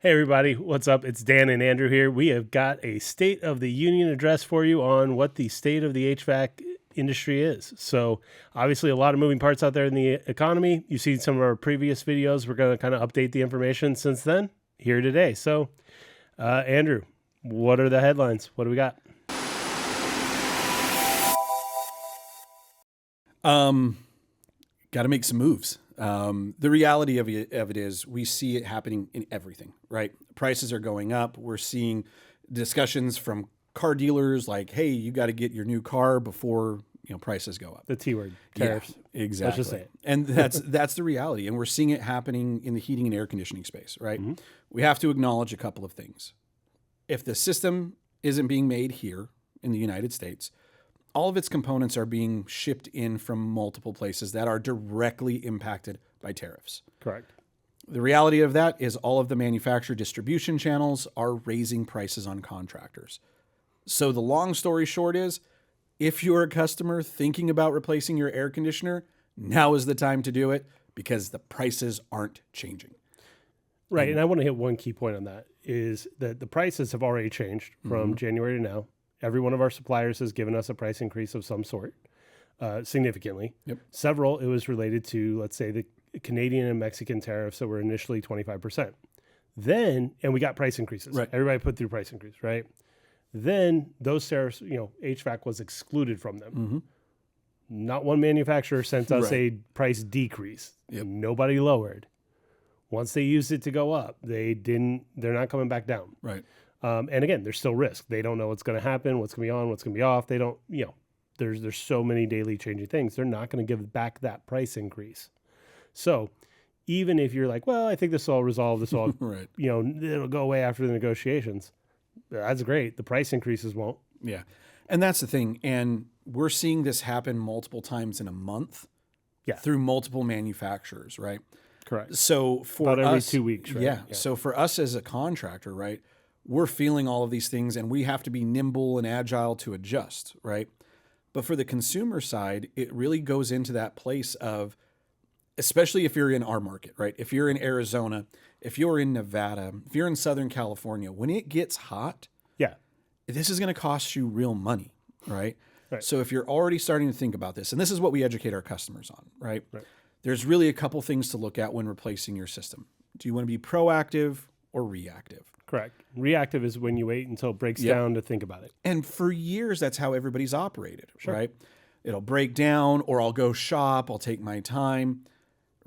Hey everybody, what's up? It's Dan and Andrew here. We have got a State of the Union address for you on what the state of the HVAC industry is. So obviously a lot of moving parts out there in the economy. You've seen some of our previous videos. We're going to kind of update the information since then here today. So Andrew, what are the headlines? What do we got? Got to make some moves. The reality of it is we see it happening in everything, right? Prices are going up. We're seeing discussions from car dealers like, hey, you got to get your new car before prices go up. The T word, tariffs. Yeah, exactly. Let's just say it. And that's the reality. And we're seeing it happening in the heating and air conditioning space, right? Mm-hmm. We have to acknowledge a couple of things. If the system isn't being made here in the United States, all of its components are being shipped in from multiple places that are directly impacted by tariffs. Correct. The reality of that is all of the manufacturer distribution channels are raising prices on contractors. So the long story short is, if you're a customer thinking about replacing your air conditioner, now is the time to do it because the prices aren't changing. Right. And I want to hit one key point on that is that the prices have already changed from January to now. Every one of our suppliers has given us a price increase of some sort, significantly. Yep. Several, it was related to, let's say, the Canadian and Mexican tariffs that were initially 25%. Then, and we got price increases. Right. Everybody put through price increase, right? Then those tariffs, HVAC was excluded from them. Mm-hmm. Not one manufacturer sent us a price decrease. Yep. Nobody lowered. Once they used it to go up, they're not coming back down. Right. And again, there's still risk. They don't know what's going to happen, what's going to be on, what's going to be off. They don't, there's so many daily changing things. They're not going to give back that price increase. So even if you're like, well, I think this will all resolve, this will, right. It'll go away after the negotiations. That's great. The price increases won't. Yeah. And that's the thing. And we're seeing this happen multiple times in a month through multiple manufacturers, right? Correct. So for about every us, 2 weeks, right? Yeah. So for us as a contractor, right, we're feeling all of these things and we have to be nimble and agile to adjust, right? But for the consumer side, it really goes into that place of, especially if you're in our market, right? If you're in Arizona, if you're in Nevada, if you're in Southern California, when it gets hot, this is going to cost you real money, right? Right. So if you're already starting to think about this, and this is what we educate our customers on, right? There's really a couple things to look at when replacing your system. Do you want to be proactive or reactive? Correct. Reactive is when you wait until it breaks down to think about it. And for years, that's how everybody's operated, right? It'll break down, or I'll go shop, I'll take my time.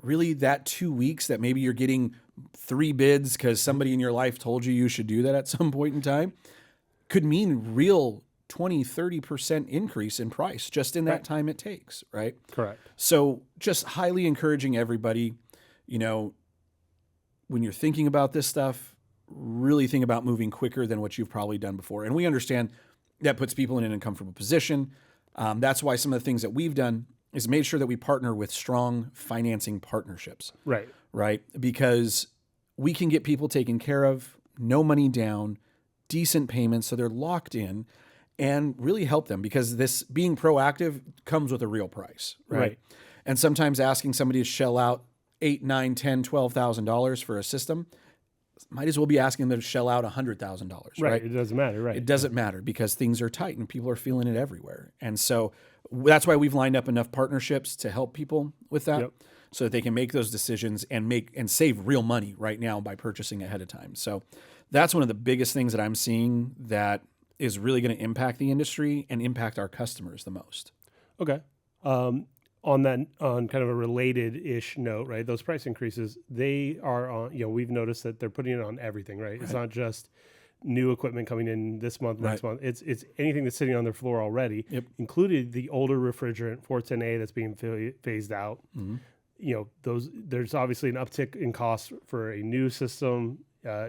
Really, that 2 weeks that maybe you're getting 3 bids because somebody in your life told you should do that at some point in time could mean real 20, 30% increase in price just in that time it takes, right? Correct. So just highly encouraging everybody, when you're thinking about this stuff, really think about moving quicker than what you've probably done before. And we understand that puts people in an uncomfortable position. That's why some of the things that we've done is made sure that we partner with strong financing partnerships. Right? Because we can get people taken care of, no money down, decent payments, so they're locked in, and really help them, because this being proactive comes with a real price, right? And sometimes asking somebody to shell out $8,000, $9,000, $10,000, $12,000 for a system, might as well be asking them to shell out $100,000, right? It doesn't matter, right? It doesn't matter because things are tight and people are feeling it everywhere. And so that's why we've lined up enough partnerships to help people with that, so that they can make those decisions and save real money right now by purchasing ahead of time. So that's one of the biggest things that I'm seeing that is really going to impact the industry and impact our customers the most. Okay. On kind of a related-ish note, right? Those price increases, they are on, we've noticed that they're putting it on everything, right? It's not just new equipment coming in this month, next month. It's anything that's sitting on their floor already, included the older refrigerant 410A that's being phased out. There's obviously an uptick in cost for a new system,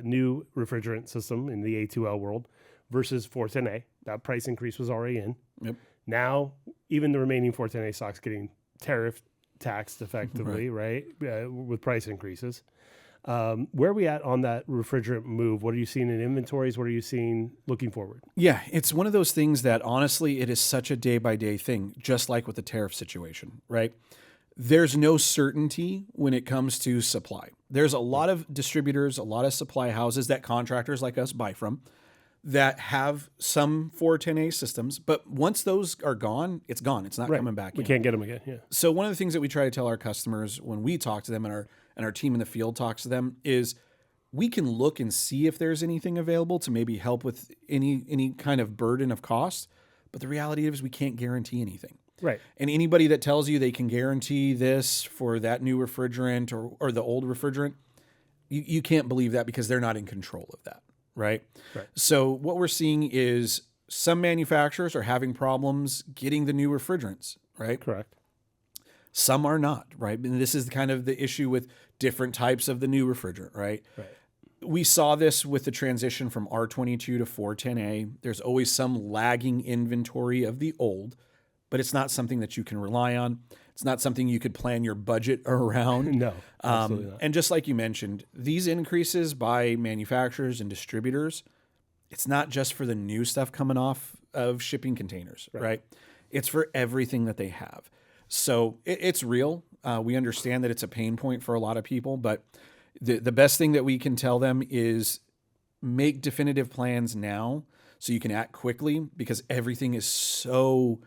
new refrigerant system in the A2L world versus 410A. That price increase was already in. Now, even the remaining 410A stock's getting tariff taxed effectively, right? With price increases. Where are we at on that refrigerant move? What are you seeing in inventories? What are you seeing looking forward? Yeah, it's one of those things that honestly, it is such a day by day thing, just like with the tariff situation, right? there's no certainty when it comes to supply. There's a lot of distributors, a lot of supply houses that contractors like us buy from that have some 410A systems, but once those are gone, it's gone. It's not coming back. We can't get them again. Yeah. So one of the things that we try to tell our customers when we talk to them and our team in the field talks to them is we can look and see if there's anything available to maybe help with any kind of burden of cost. But the reality is we can't guarantee anything. Right. And anybody that tells you they can guarantee this for that new refrigerant or the old refrigerant, you can't believe that because they're not in control of that. Right. So what we're seeing is some manufacturers are having problems getting the new refrigerants. Right. Correct. Some are not. Right. And this is kind of the issue with different types of the new refrigerant. Right. We saw this with the transition from R22 to 410A. There's always some lagging inventory of the old, but it's not something that you can rely on. It's not something you could plan your budget around. No, absolutely not. And just like you mentioned, these increases by manufacturers and distributors, it's not just for the new stuff coming off of shipping containers, right? It's for everything that they have. So it's real. We understand that it's a pain point for a lot of people, but the best thing that we can tell them is make definitive plans now so you can act quickly because everything is so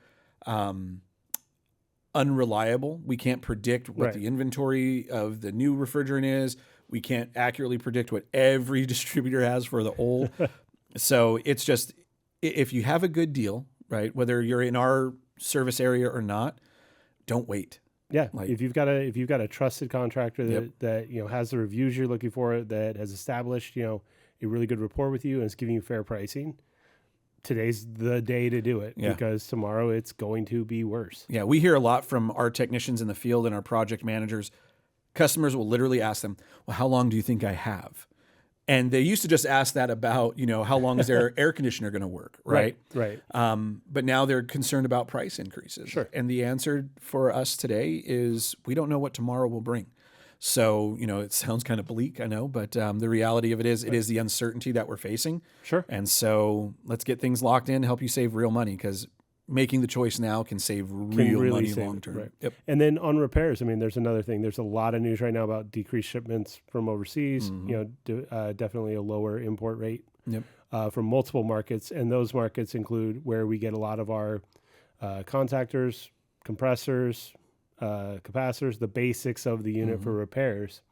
unreliable. We can't predict what the inventory of the new refrigerant is. We can't accurately predict what every distributor has for the old. So it's just, if you have a good deal, right, whether you're in our service area or not, don't wait. Yeah, if you've got a trusted contractor that has the reviews you're looking for, that has established a really good rapport with you and is giving you fair pricing, today's the day to do it because tomorrow it's going to be worse. Yeah, we hear a lot from our technicians in the field and our project managers. Customers will literally ask them, "Well, how long do you think I have?" And they used to just ask that about, how long is their air conditioner going to work, right? Right. But now they're concerned about price increases. Sure. And the answer for us today is we don't know what tomorrow will bring. So, it sounds kind of bleak, I know, but the reality of it is the uncertainty that we're facing. Sure. And so let's get things locked in, help you save real money because making the choice now can save real money long term. Right. Yep. And then on repairs, there's another thing. There's a lot of news right now about decreased shipments from overseas. Definitely a lower import rate from multiple markets, and those markets include where we get a lot of our contactors, compressors, capacitors, the basics of the unit for repairs.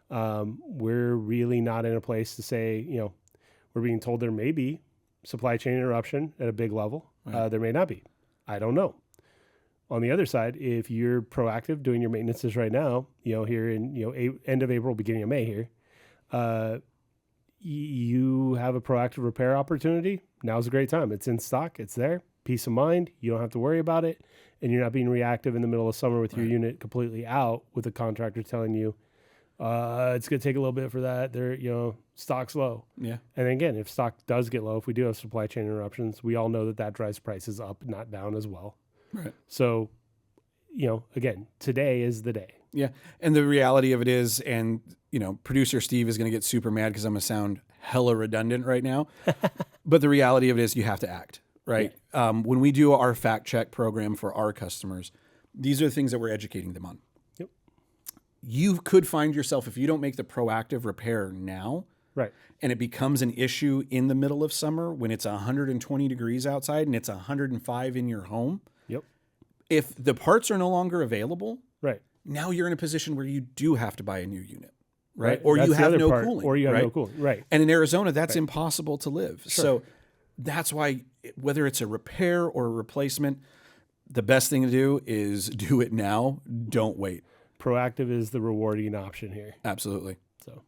We're really not in a place to say, we're being told there may be supply chain interruption at a big level. There may not be. I don't know. On the other side, if you're proactive doing your maintenances right now, here in end of April, beginning of May here, you have a proactive repair opportunity. Now's a great time. It's in stock. It's there. Peace of mind. You don't have to worry about it. And you're not being reactive in the middle of summer with your unit completely out with a contractor telling you, it's going to take a little bit for that. They're, stock's low. Yeah. And again, if stock does get low, if we do have supply chain interruptions, we all know that drives prices up, not down as well. Right. So, again, today is the day. Yeah. And the reality of it is, and, producer Steve is going to get super mad because I'm going to sound hella redundant right now. But the reality of it is you have to act, right? Yeah. When we do our fact check program for our customers, these are the things that we're educating them on. You could find yourself, if you don't make the proactive repair now, and it becomes an issue in the middle of summer when it's 120 degrees outside and it's 105 in your home. If the parts are no longer available, now you're in a position where you do have to buy a new unit, or you have no cooling. Or you have no cooling, And in Arizona, that's impossible to live. Sure. So that's why, whether it's a repair or a replacement, the best thing to do is do it now. Don't wait. Proactive is the rewarding option here. Absolutely. So